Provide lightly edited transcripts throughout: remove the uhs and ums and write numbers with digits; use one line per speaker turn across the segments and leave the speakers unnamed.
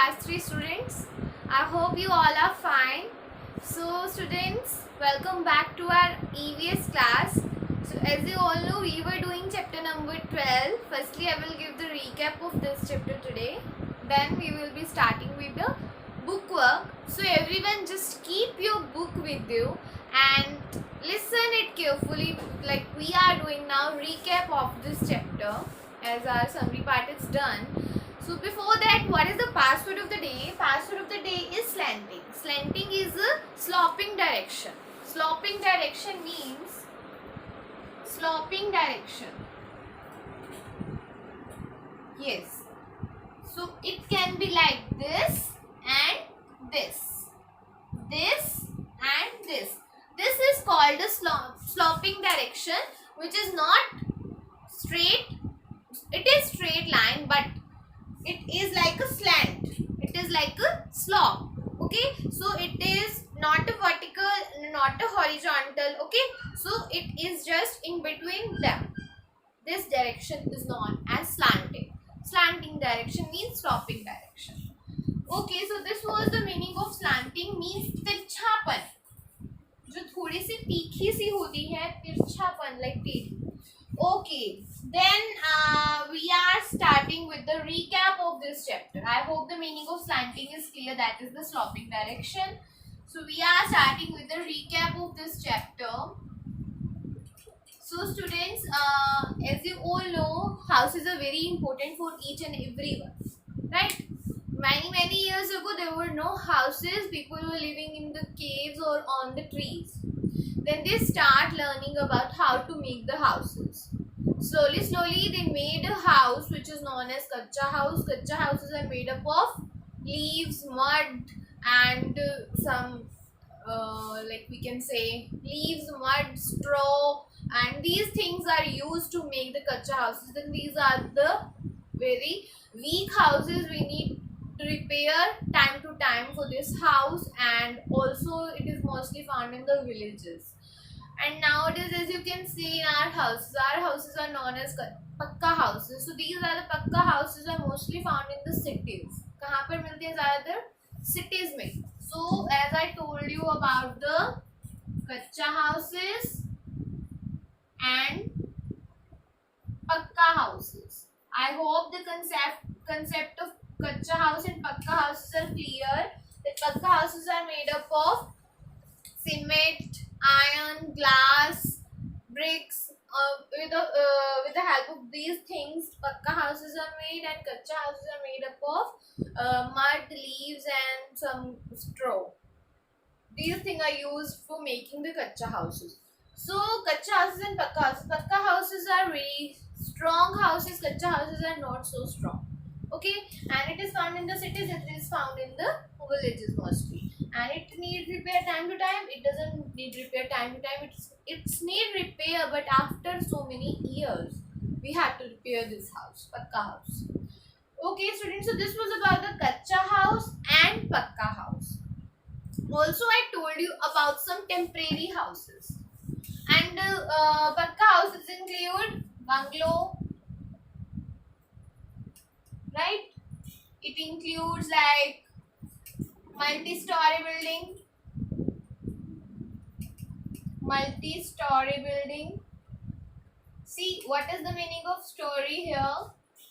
class 3 students. I hope you all are fine. So students, welcome back to our EVS class. So as you all know, we were doing chapter number 12. Firstly, I will give the recap of this chapter today. Then we will be starting with the book work. So everyone just keep your book with you and listen it carefully like we are doing now recap of this chapter as our summary part is done. So before that, what is the password of the day? Password of the day is slanting. Slanting is a sloping direction. Sloping direction means sloping direction. Yes. So it can be like this and this. This and this. This is called a sloping direction, which is not straight. It is straight line, but it is like a slant. It is like a slope. Okay, so it is not a vertical, not a horizontal. Okay, so it is just in between them. This direction is known as slanting. Slanting direction means sloping direction. Okay, so this was the meaning of slanting, means तिरछापन, जो थोड़ी सी तीखी सी होती है, तिरछापन like टेढ़ी. Okay, then we are starting with the recap of this chapter. I hope the meaning of slanting is clear, that is the sloping direction. So we are starting with the recap of this chapter. So students, as you all know, houses are very important for each and everyone, right? Many years ago there were no houses. People were living in the caves or on the trees. Then they start learning about how to make the houses. Slowly they made a house which is known as kacha house. Kacha houses are made up of leaves, mud and some like we can say leaves, mud, straw, and these things are used to make the kacha houses. Then these are the very weak houses we need to repair time to time for this house, and also it is mostly found in the villages. And nowadays, as you can see in our houses are known as pakka houses. So these are the pakka houses are mostly found in the cities. कहाँ पर मिलते हैं ज़्यादातर? Cities में. So as I told you about the कच्चा houses and pakka houses. I hope the concept of kacha house and pakka houses are clear. The pakka houses are made up of cement, iron, glass, bricks. With the help of these things, pakka houses are made, and kacha houses are made up of mud, leaves, and some straw. These things are used for making the kacha houses. So kacha houses and pakka houses. Pakka houses are very strong houses. Kacha houses are not so strong. Okay, and it is found in the cities. It is found in the villages mostly, and it needs repair time to time. It doesn't need repair time to time. It's need repair, but after so many years, we have to repair this house, pakka house. Okay, students. So this was about the kacha house and pakka house. Also, I told you about some temporary houses, and pakka houses include bungalow, right? It includes like multi-story building. See, what is the meaning of story here?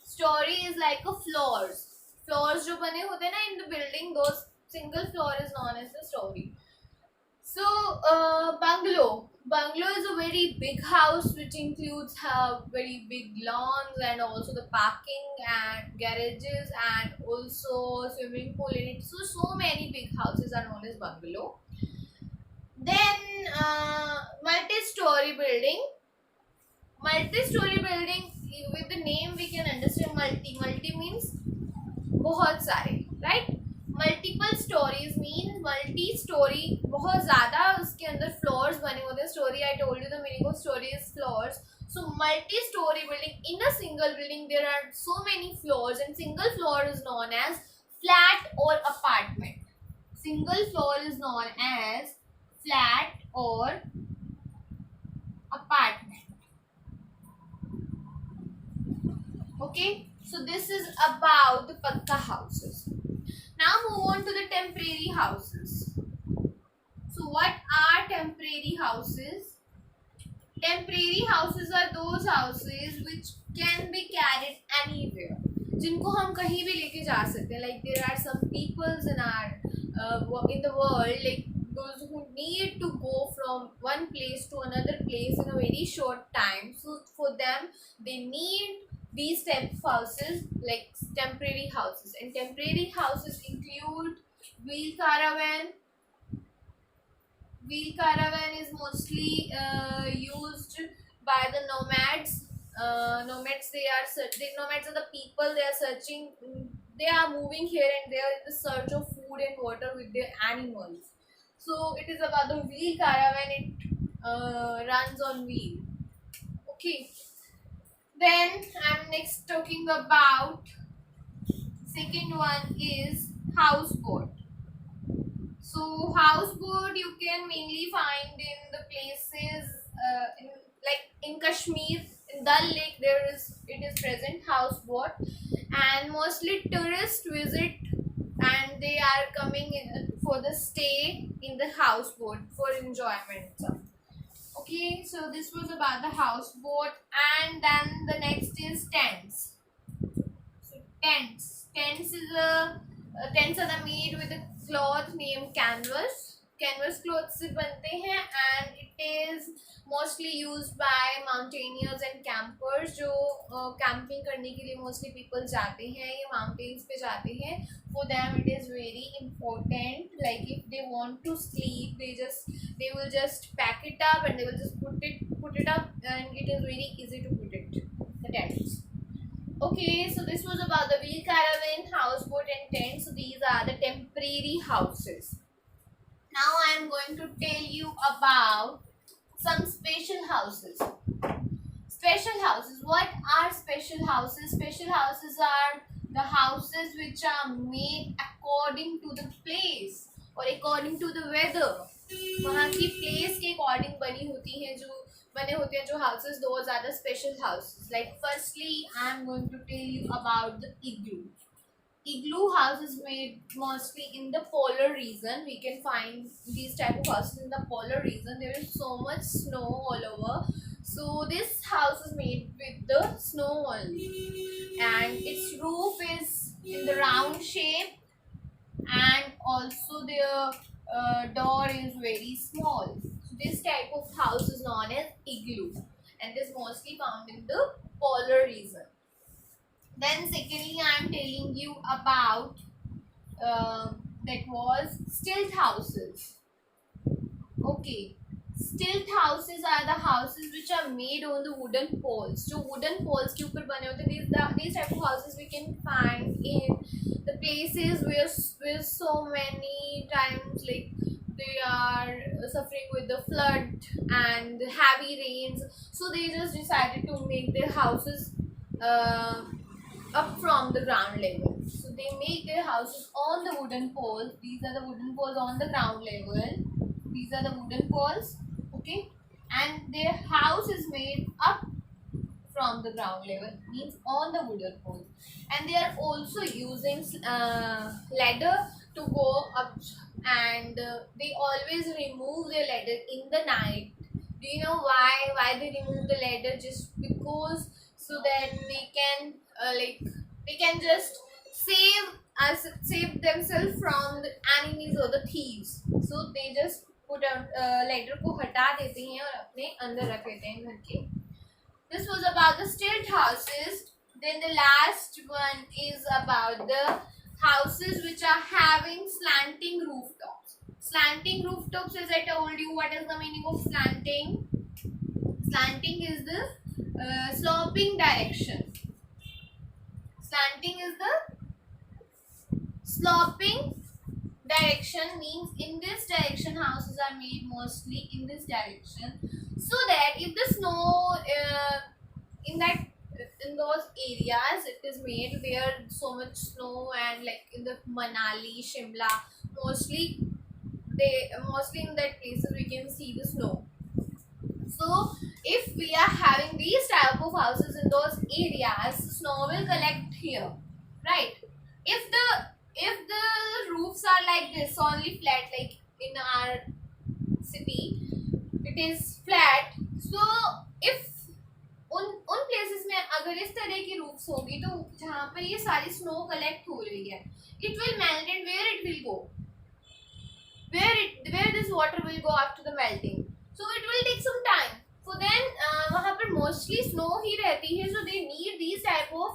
Story is like a floors. Floors जो बने होते हैं ना in the building, those single floor is known as the story. So bungalow. Bungalow is a very big house which includes very big lawns and also the parking and garages and also swimming pool in it. So many big houses are known as bungalow. Then multi-story building. Multi-story building, with the name we can understand multi. Multi means बहुत सारे, right? Multiple stories mean multi storey, बहुत ज़्यादा उसके अंदर floors बने होते हैं. Story, I told you the meaning of story is floors. So multi-story building, in a single building there are so many floors, and single floor is known as flat or apartment. Single floor is known as flat or apartment. Okay, so this is about the pakka houses. move on to the temporary houses. So what are temporary houses? Temporary houses are those houses which can be carried anywhere, जिनको हम कहीं भी लेके जा सकते हैं. Like there are some peoples in our in the world, like those who need to go from one place to another place in a very short time. So for them, they need these type of houses, like temporary houses. And temporary houses include wheel caravan. Wheel caravan is mostly used by the nomads. Nomads, nomads are the people. They are searching. They are moving here and there in the search of food and water with their animals. So it is about the wheel caravan. It runs on wheel. Okay. Then I'm next talking about second one is houseboat. So houseboat you can mainly find in the places like in Kashmir, in Dal Lake it is present houseboat, and mostly tourists visit and they are coming in for the stay in the houseboat for enjoyment. Okay, so this was about the houseboat, and then the next is tents. So tents are the made with a cloth named canvas. Canvas cloth से बनते हैं, and it is mostly used by mountaineers and campers जो camping करने के लिए mostly people जाते हैं, ये mountains पे जाते हैं. For them it is very important. Like if they want to sleep, they will just pack it up and they will just put it up, and it is very easy to put it the tents. Okay, so this was about the wheel caravan, houseboat and tent. So these are the temporary houses. Now I am going to tell you about some special houses. Special houses. What are special houses? Special houses are the houses which are made according to the place or according to the weather. वहाँ की place के according बनी होती हैं जो बने होते हैं जो houses. Those are the special houses. Like firstly, I am going to tell you about the igloo. Igloo houses made mostly in the polar region. We can find these type of houses in the polar region. There is so much snow all over. So this house is made with the snow only, and its roof is in the round shape, and also the door is very small. So this type of house is known as igloo, and is mostly found in the polar region. Then secondly, I am telling you about that was stilt houses. Okay, stilt houses are the houses which are made on the wooden poles. जो wooden poles के ऊपर बने होते हैं. These type of houses we can find in the places where so many times like they are suffering with the flood and heavy rains. So they just decided to make their houses up from the ground level. So they make their houses on the wooden poles. These are the wooden poles on the ground level. These are the wooden poles. Okay, and their house is made up from the ground level, means on the wooden poles. And they are also using ladder to go up, and they always remove their ladder in the night. Do you know why they remove the ladder? Just because so that they can they can just save themselves from the enemies or the thieves. So they just put ladder को हटा देते हैं और अपने अंदर रख लेते हैं घर के. This was about the stilt houses. Then the last one is about the houses which are having slanting rooftops. Slanting rooftops, as I told you, what is the meaning of slanting? Slanting is the sloping direction. Slanting is the sloping direction, means in this direction houses are made mostly in this direction, so that if the snow in those areas it is made where so much snow, and like in the Manali, Shimla, mostly in that places we can see the snow. So if we are having these type of houses in those areas, snow will collect here, right? If the roof like this, only flat, like in our city it is flat. So if उन places में अगर इस तरह की roofs होगी तो जहाँ पर ये सारी स्नो कलेक्ट हो रही है, it will melt and where it will go, where this water will go after the melting, so it will take some time. So then वहाँ पर mostly snow ही रहती है, so they need these type of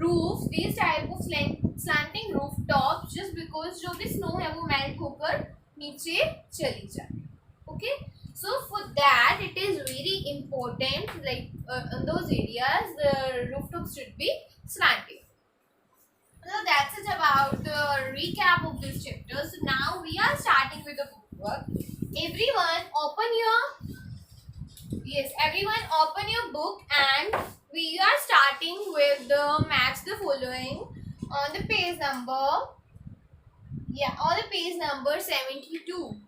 roofs, these type of slanting rooftops, just because जो भी snow है वो melt होकर नीचे चली जाए. Okay, so for that it is very important, like in those areas the rooftops should be slanting. So that's it about the recap of this chapter. So now we are starting with the bookwork. Everyone open your book, and we are starting with the match the following on the page number, on the page number 72.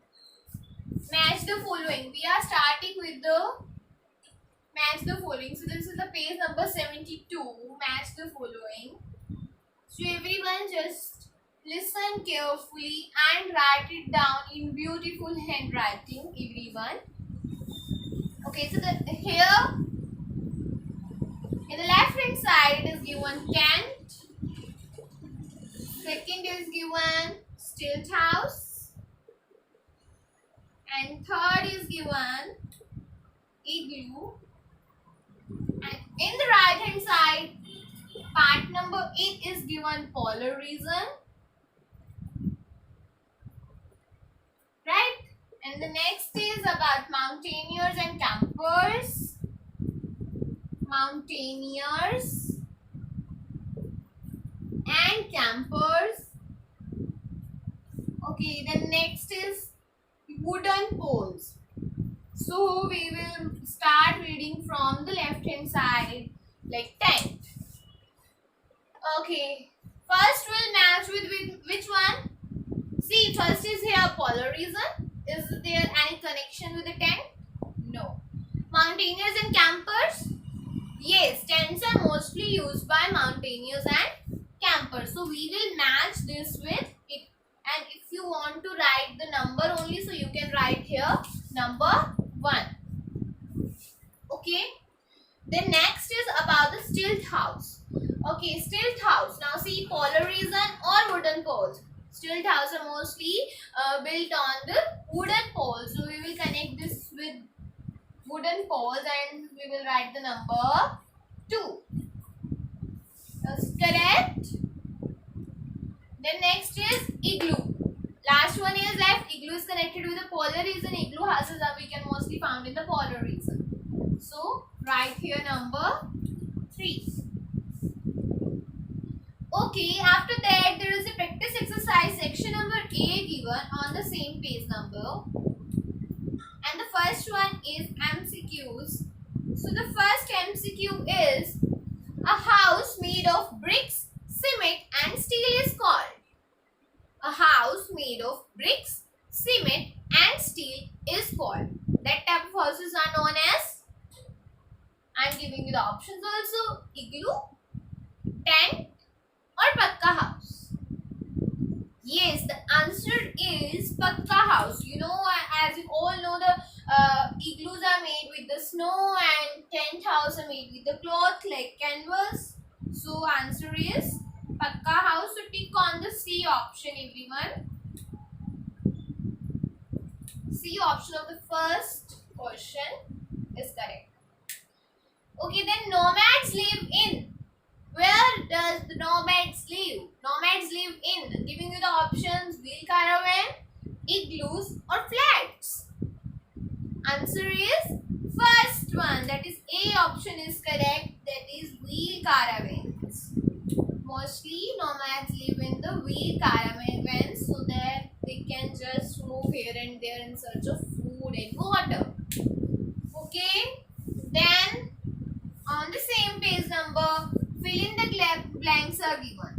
Match the following. We are starting with the match the following. So this is the page number 72. Match the following. So everyone just listen carefully and write it down in beautiful handwriting, everyone. Okay, so here in the left hand side it is given Kent. Second is given Stilt House. And third is given Igloo. And in the right hand side, part number 8 is given Polar Region. Right? And the next is about mountaineers and campers. Mountaineers and campers. Okay, then next is wooden poles. So we will start reading from the left hand side, like tent. Okay, first we'll match with which one? See, first is here Polar Region. Is there any connection with the tent? No. Mountaineers and campers? Yes, tents are mostly used by mountaineers and campers. So we will match this with it. And if you want to write the number only, so you can write here number 1. Okay. Then next is about the stilt house. Okay, stilt house. Now see, Polar Region or wooden poles. Stilt house are mostly built on the wooden poles. So we will connect this with wooden poles and we will write the number 2. That's correct. Then next is igloo. Last one is left. Igloo is connected with the Polar Region. Igloo houses are we can mostly found in the Polar Region. So write here number 3. Okay, after that there is a practice exercise section number A given on the same page number. And the first one is MCQs. So the first MCQ is a house made of bricks, cement and steel is called. A house made of bricks, cement and steel is called. That type of houses are known as, I am giving you the options also, igloo, tent or pakka house. Yes, the answer is pakka house. You know, as you all know, the igloos are made with the snow and tent house are made with the cloth like canvas. So answer is pakka house. So tick on the C option, everyone. C option of the first question is correct. Okay, then nomads live in. Where does the nomads live? Nomads live in, giving you the options, wheel caravan, igloos or flats. Answer is first one, that is A option is correct, that is wheel caravans. Mostly nomads live in the wheel caravans so that they can just move here and there in search of food and water. Okay, then on the same page number, fill in the blanks are given.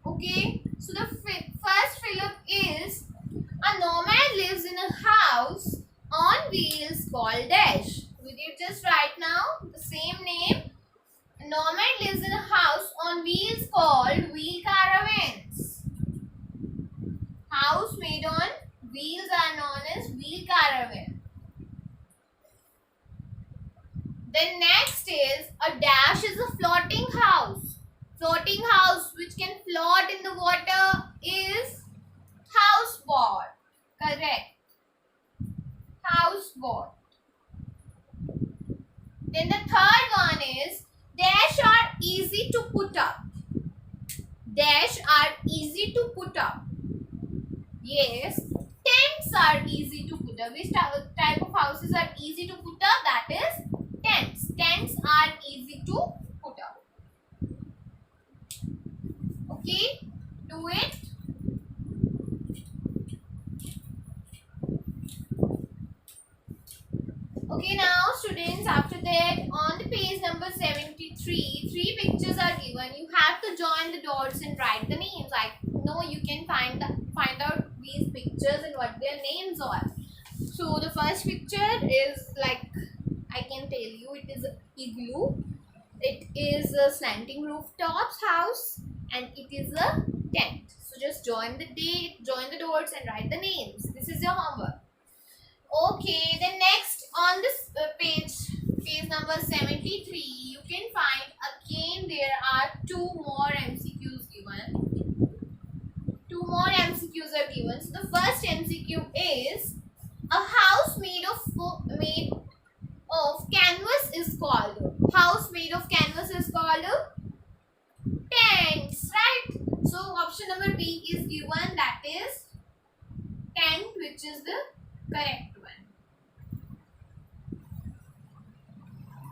Okay, so the first fill up is a nomad lives in a house on wheels called dash. We did just right now the same name. A nomad lives in a house on wheels called wheel caravans. Then next is a dash is a floating house. Floating house which can float in the water is houseboat. Correct. Houseboat. Then the third one is dash are easy to put up. Dash are easy to put up. Yes. Tents are easy to put up. Which type of houses are easy to put up? That is tents. Tents are easy to put up. Okay, do it. Okay, now students, after that on the page number 73, three pictures are given. You have to join the dots and write the names. I know you can find out these pictures and what their names are. So the first picture is like, I can tell you, it is a igloo. It is a slanting rooftops house, and it is a tent. So just join the dots and write the names. This is your homework. Okay, then next on this page number 73, you can find again there are two more MCQs given. Two more MCQs are given. So the first MCQ is a house made of canvas is called. House made of canvas is called tents, right? So option number B is given, that is tent, which is the correct one.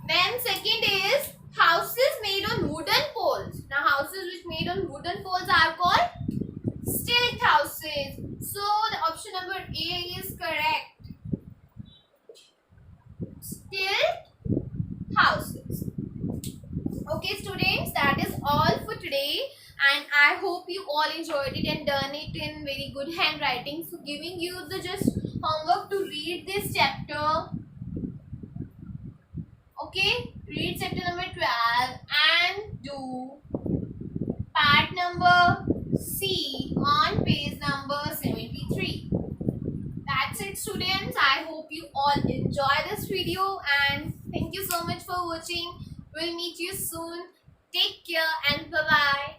Then second is houses made on wooden poles. Now houses which made on wooden poles are called stilt houses. So the option number A is correct. Stilt houses. Okay students, that is all for today, and I hope you all enjoyed it and done it in very good handwriting. So giving you the just homework to read this chapter. Okay, read chapter number 12 and do part number C on page number 73. That's it students. I hope you all enjoy this video, and thank you so much for watching. We'll meet you soon. Take care and bye-bye.